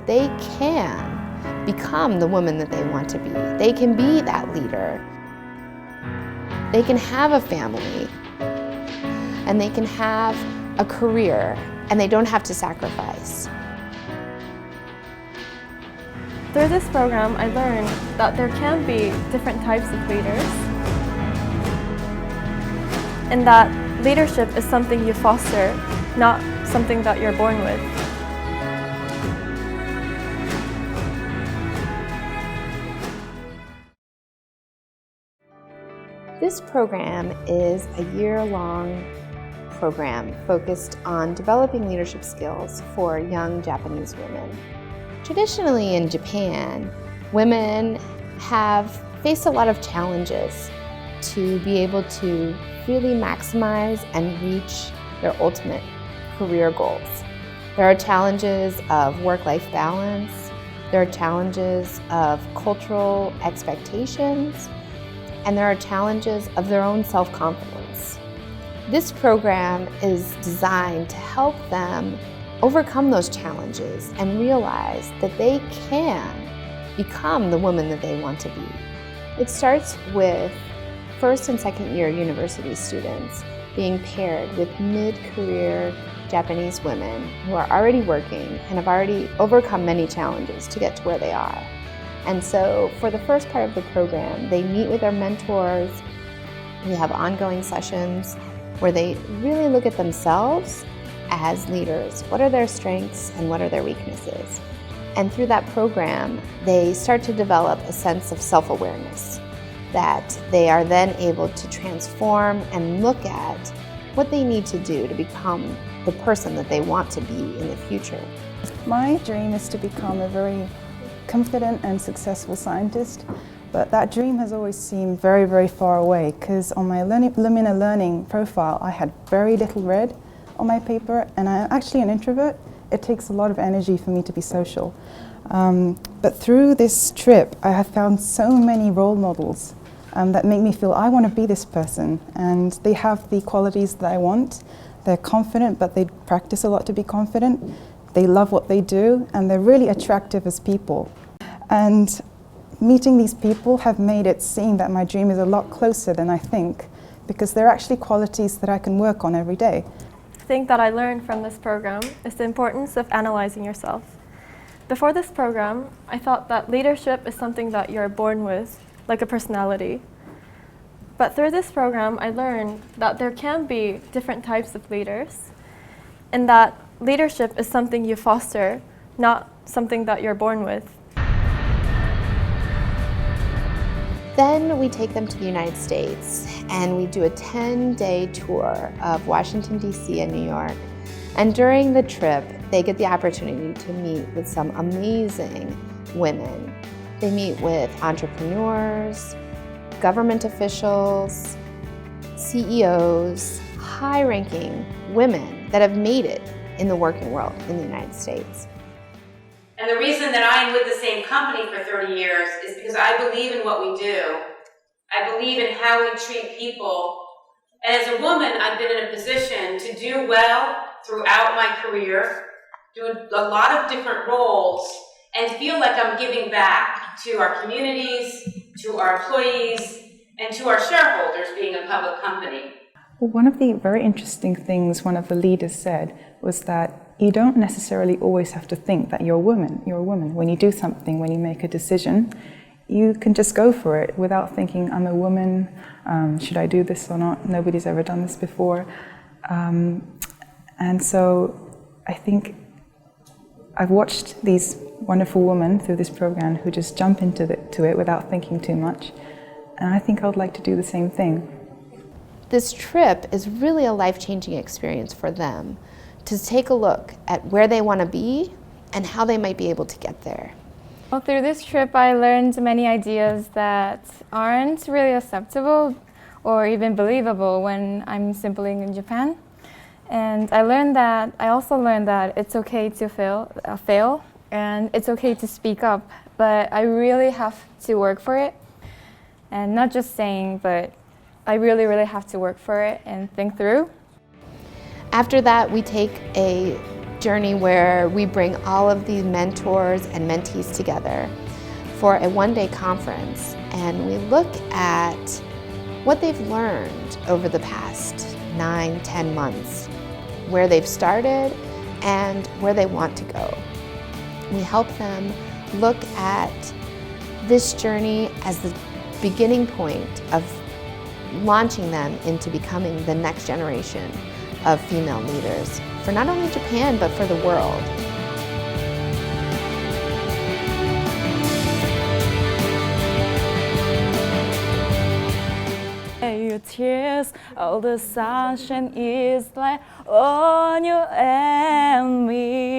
that they can become the woman that they want to be. They can be that leader. They can have a family, and they can have a career, and they don't have to sacrifice. Through this program, I learned that there can be different types of leaders, and that leadership is something you foster, not something that you're born with. This program is a year-long program focused on developing leadership skills for young Japanese women. Traditionally in Japan, women have faced a lot of challenges to be able to really maximize and reach their ultimate career goals. There are challenges of work-life balance, there are challenges of cultural expectations, and there are challenges of their own self-confidence. This program is designed to help them overcome those challenges and realize that they can become the woman that they want to be. It starts with first and second year university students being paired with mid-career Japanese women who are already working and have already overcome many challenges to get to where they are. And so for the first part of the program, they meet with their mentors. We have ongoing sessions where they really look at themselves as leaders. What are their strengths and what are their weaknesses? And through that program, they start to develop a sense of self-awareness that they are then able to transform and look at what they need to do to become the person that they want to be in the future. My dream is to become a very confident and successful scientist, but that dream has always seemed very, very far away because on my Lumina Learning profile I had very little red on my paper, and I'm actually an introvert. It takes a lot of energy for me to be social. But through this trip I have found so many role models that make me feel I want to be this person, and they have the qualities that I want. They're confident, but they practice a lot to be confident. They love what they do, and they're really attractive as people. And meeting these people have made it seem that my dream is a lot closer than I think, because they're actually qualities that I can work on every day. The thing that I learned from this program is the importance of analyzing yourself. Before this program, I thought that leadership is something that you're born with, like a personality. But through this program, I learned that there can be different types of leaders, and that leadership is something you foster, not something that you're born with. Then we take them to the United States and we do a 10-day tour of Washington, D.C. and New York. And during the trip, they get the opportunity to meet with some amazing women. They meet with entrepreneurs, government officials, CEOs, high-ranking women that have made it in the working world in the United States. And the reason that I am with the same company for 30 years is because I believe in what we do. I believe in how we treat people. And as a woman, I've been in a position to do well throughout my career, do a lot of different roles, and feel like I'm giving back to our communities, to our employees, and to our shareholders being a public company. Well, one of the very interesting things one of the leaders said was that you don't necessarily always have to think that you're a woman. You're a woman. When you do something, when you make a decision, you can just go for it without thinking, I'm a woman, should I do this or not? Nobody's ever done this before. And so I think I've watched these wonderful women through this program who just jump into it without thinking too much. And I think I would like to do the same thing. This trip is really a life-changing experience for them to take a look at where they want to be and how they might be able to get there. Well, through this trip I learned many ideas that aren't really acceptable or even believable when I'm simply in Japan. And I also learned that it's okay to fail, and it's okay to speak up, but I really have to work for it. And not just saying, but I really have to work for it and think through. After that, we take a journey where we bring all of the mentors and mentees together for a one-day conference, and we look at what they've learned over the past 9-10 months, where they've started and where they want to go. We help them look at this journey as the beginning point of launching them into becoming the next generation of female leaders for not only Japan, but for the world. Your tears, all the sunshine is like on you and me.